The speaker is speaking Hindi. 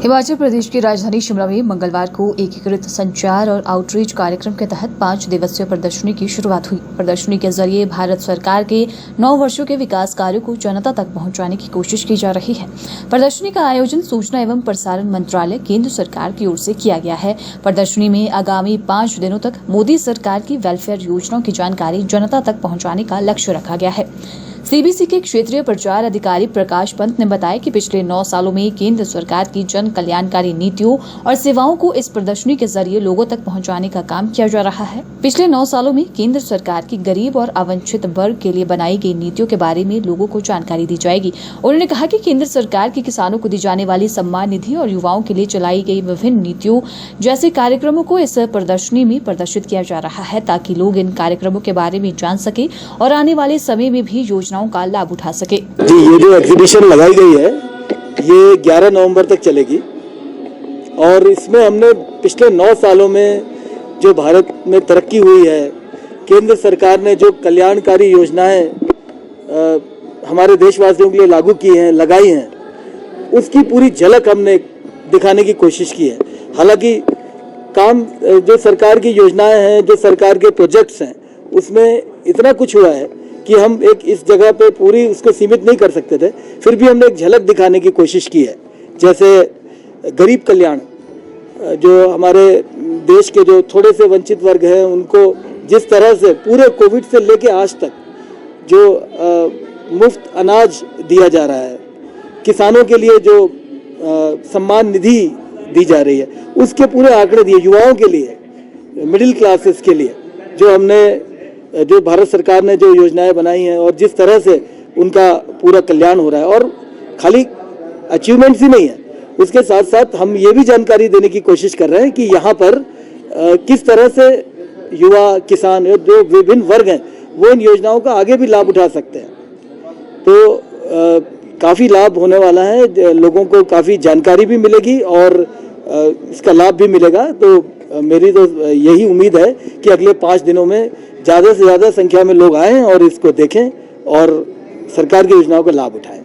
हिमाचल प्रदेश की राजधानी शिमला में मंगलवार को एकीकृत संचार और आउटरीच कार्यक्रम के तहत 5 दिवसीय प्रदर्शनी की शुरुआत हुई। प्रदर्शनी के जरिए भारत सरकार के 9 वर्षों के विकास कार्यों को जनता तक पहुंचाने की कोशिश की जा रही है। प्रदर्शनी का आयोजन सूचना एवं प्रसारण मंत्रालय केंद्र सरकार की ओर से किया गया है। प्रदर्शनी में आगामी 5 दिनों तक मोदी सरकार की वेलफेयर योजनाओं की जानकारी जनता तक पहुँचाने का लक्ष्य रखा गया है। सीबीसी के क्षेत्रीय प्रचार अधिकारी प्रकाश पंत ने बताया कि पिछले 9 सालों में केंद्र सरकार की जन कल्याणकारी नीतियों और सेवाओं को इस प्रदर्शनी के जरिए लोगों तक पहुंचाने का काम किया जा रहा है। पिछले 9 सालों में केंद्र सरकार की गरीब और अवंचित वर्ग के लिए बनाई गई नीतियों के बारे में लोगों को जानकारी दी जाएगी। उन्होंने कहा कि केंद्र सरकार की किसानों को दी जाने वाली सम्मान निधि और युवाओं के लिए चलाई गई विभिन्न नीतियों जैसे कार्यक्रमों को इस प्रदर्शनी में प्रदर्शित किया जा रहा है ताकि लोग इन कार्यक्रमों के बारे में जान सके और आने वाले समय में भी योजनाओं का लाभ उठा सके। जी, ये जो एग्जीबिशन लगाई गई है ये 11 नवंबर तक चलेगी और इसमें हमने पिछले 9 सालों में जो भारत में तरक्की हुई है, केंद्र सरकार ने जो कल्याणकारी योजनाएं हमारे देशवासियों के लिए लागू की हैं, लगाई हैं, उसकी पूरी झलक हमने दिखाने की कोशिश की है। हालांकि काम जो सरकार की योजनाएं हैं, जो सरकार के प्रोजेक्ट्स हैं, उसमें इतना कुछ हुआ है कि हम एक इस जगह पे पूरी उसको सीमित नहीं कर सकते थे, फिर भी हमने एक झलक दिखाने की कोशिश की है। जैसे गरीब कल्याण, जो हमारे देश के जो थोड़े से वंचित वर्ग हैं उनको जिस तरह से पूरे कोविड से लेके आज तक जो मुफ्त अनाज दिया जा रहा है, किसानों के लिए जो सम्मान निधि दी जा रही है, उसके पूरे आंकड़े दिए। युवाओं के लिए, मिडिल क्लासेस के लिए जो भारत सरकार ने जो योजनाएं बनाई हैं और जिस तरह से उनका पूरा कल्याण हो रहा है, और खाली अचीवमेंट्स ही नहीं है, उसके साथ साथ हम ये भी जानकारी देने की कोशिश कर रहे हैं कि यहाँ पर किस तरह से युवा, किसान, जो विभिन्न वर्ग हैं, वो इन योजनाओं का आगे भी लाभ उठा सकते हैं। तो काफ़ी लाभ होने वाला है, लोगों को काफ़ी जानकारी भी मिलेगी और इसका लाभ भी मिलेगा। तो मेरी तो यही उम्मीद है कि अगले 5 दिनों में ज़्यादा से ज़्यादा संख्या में लोग आएँ और इसको देखें और सरकार की योजनाओं का लाभ उठाएं।